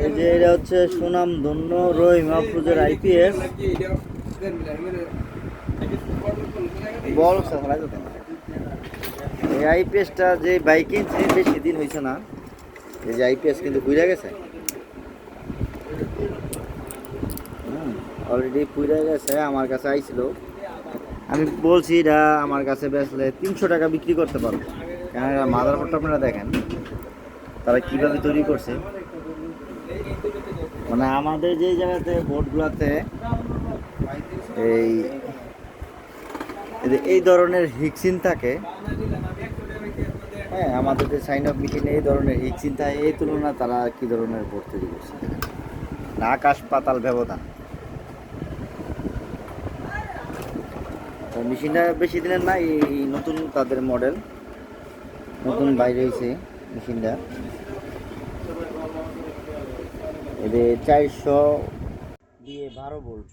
এই যে এটা হচ্ছে সুনাম ধন্য রহিম মাহফুজের আইপিএস বল। এই আইপিএসটা যে বাইক কিনছে বেশি দিন হয়েছে না, এই যে আইপিএস কিন্তু পুড়ে গেছে। অলরেডি পুড়ে গেছে। আমার কাছে আইছিল, আমি বলছি এটা আমার কাছে বেচলে 300 টাকা বিক্রি করতে পারবো। কেন মাদার বোর্ডটা আপনারা দেখেন তারা কিভাবে তৈরি করছে। মানে আমাদের যে জায়গাতে বোর্ডগুলোতে এই এই ধরনের হিক্সিন থাকে, হ্যাঁ আমাদের যে সাইন অফ মেশিনে এই ধরনের হিক্সিন থাকে, এই তুলনা তারা কি ধরনের বোর্ড তৈরি করছে না, আকাশ পাতাল ব্যবধান। মেশিনটা বেশি দিনের না, এই নতুন তাদের মডেল নতুন বাইরে হয়েছে মেশিনটা। এদের 400 দিয়ে 12 ভোল্ট।